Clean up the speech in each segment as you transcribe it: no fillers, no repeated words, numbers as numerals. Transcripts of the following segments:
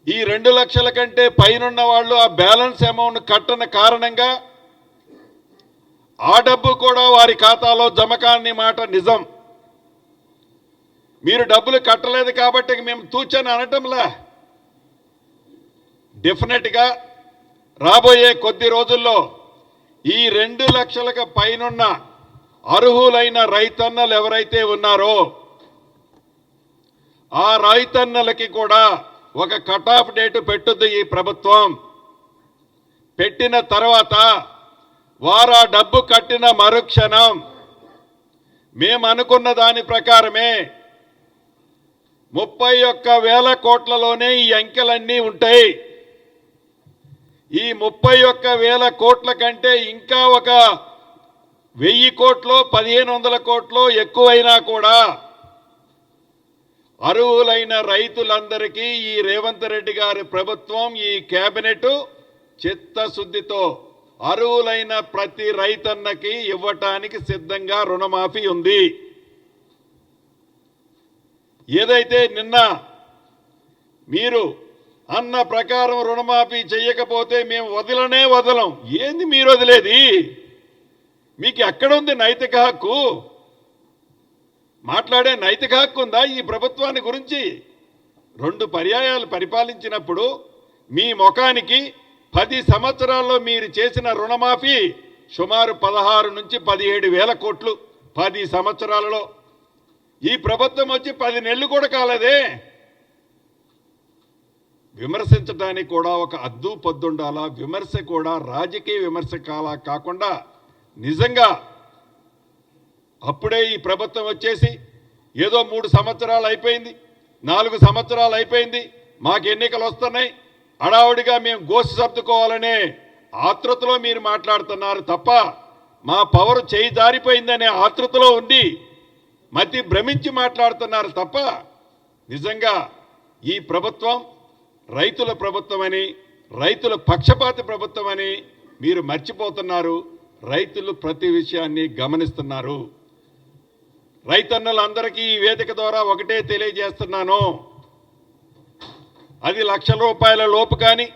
ఈ 2 లక్షల కంటే పైనున్న వాళ్ళు ఆ బ్యాలెన్స్ అమౌంట్ కట్టని కారణంగా ఆ డబ్బు కూడా వారి ఖాతాలో జమ కాని మాట నిజం. మీరు డబ్బులు కట్టలేదు కాబట్టి మేము తూచని అనటంలా. డెఫినెట్గా రాబోయే కొద్ది రోజుల్లో ఈ 2 లక్షలకు పైనున్న అర్హులైన రైతన్నలు ఎవరైతే ఉన్నారో ఆ రైతన్నలకి కూడా ఒక కట్ ఆఫ్ డేట్ పెట్టుద్ది ఈ ప్రభుత్వం. పెట్టిన తర్వాత వారు ఆ డబ్బు కట్టిన మరుక్షణం మేము అనుకున్న దాని ప్రకారమే 31,000 కోట్లలోనే ఈ అంకెలన్నీ ఉంటాయి. ఈ 31,000 కోట్ల కంటే ఇంకా ఒక 1000 కోట్లో 1,500 కోట్లో ఎక్కువైనా కూడా అర్హులైన రైతులందరికీ ఈ రేవంత్ రెడ్డి గారి ప్రభుత్వం, ఈ కేబినెట్ చిత్తశుద్ధితో అర్హులైన ప్రతి రైతన్నకి ఇవ్వటానికి సిద్ధంగా రుణమాఫీ ఉంది. ఏదైతే నిన్న మీరు అన్న ప్రకారం రుణమాఫీ చేయకపోతే మేము వదలనే వదలం. ఏంది మీరు వదిలేది? మీకు ఎక్కడుంది నైతిక హక్కు? మాట్లాడే నైతిక హక్కు ఉందా ఈ ప్రభుత్వాన్ని గురించి? 2 పర్యాయాలు పరిపాలించినప్పుడు మీ ముఖానికి 10 సంవత్సరాల్లో మీరు చేసిన రుణమాఫీ సుమారు 16 నుంచి 17,000 కోట్లు 10 సంవత్సరాలలో. ఈ ప్రభుత్వం వచ్చి 10 నెలలు కూడా కాలేదే. విమర్శించడానికి కూడా ఒక అద్దు పొద్దుండాలా. విమర్శ కూడా రాజకీయ విమర్శ కాకుండా నిజంగా అప్పుడే ఈ ప్రభుత్వం వచ్చేసి ఏదో 3 సంవత్సరాలు అయిపోయింది, 4 సంవత్సరాలు అయిపోయింది, మాకు ఎన్నికలు వస్తున్నాయి, హడావుడిగా మేము గోసి సర్దుకోవాలనే ఆతృతలో మీరు మాట్లాడుతున్నారు తప్ప మా పవర్ చేయి జారిపోయిందనే ఆతృతలో ఉండి మతి భ్రమించి మాట్లాడుతున్నారు తప్ప నిజంగా ఈ ప్రభుత్వం రైతుల ప్రభుత్వమని, రైతుల పక్షపాతి ప్రభుత్వమని మీరు మర్చిపోతున్నారు. రైతులు ప్రతి విషయాన్ని గమనిస్తున్నారు. రైతన్నలందరికీ ఈ వేదిక ద్వారా ఒకటే తెలియజేస్తున్నాను. అది ₹1,00,000 లోపు కానీ,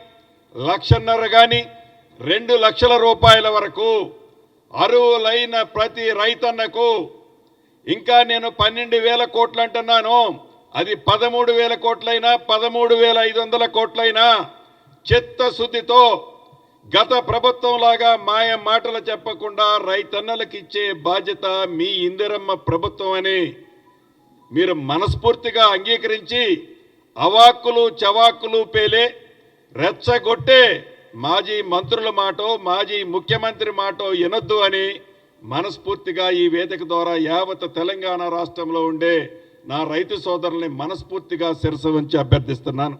1,50,000 కానీ, 2 లక్షల రూపాయల వరకు అర్హులైన ప్రతి రైతన్నకు, ఇంకా నేను 12,000 కోట్లు అంటున్నాను, అది 13,000 కోట్లైనా 13,500 కోట్లైనా చిత్తశుద్ధితో గత ప్రభుత్వంలాగా మాయ మాటలు చెప్పకుండా రైతన్నలకు ఇచ్చే బాధ్యత మీ ఇందిరమ్మ ప్రభుత్వం అని మీరు మనస్ఫూర్తిగా అంగీకరించి అవాక్కులు చవాక్కులు పేలే రెచ్చగొట్టే మాజీ మంత్రుల మాటో మాజీ ముఖ్యమంత్రి మాటో వినొద్దు అని మనస్ఫూర్తిగా ఈ వేదిక ద్వారా యావత్ తెలంగాణ రాష్ట్రంలో ఉండే నా రైతు సోదరుల్ని మనస్ఫూర్తిగా శిరస్సు వంచి అభ్యర్థిస్తున్నాను.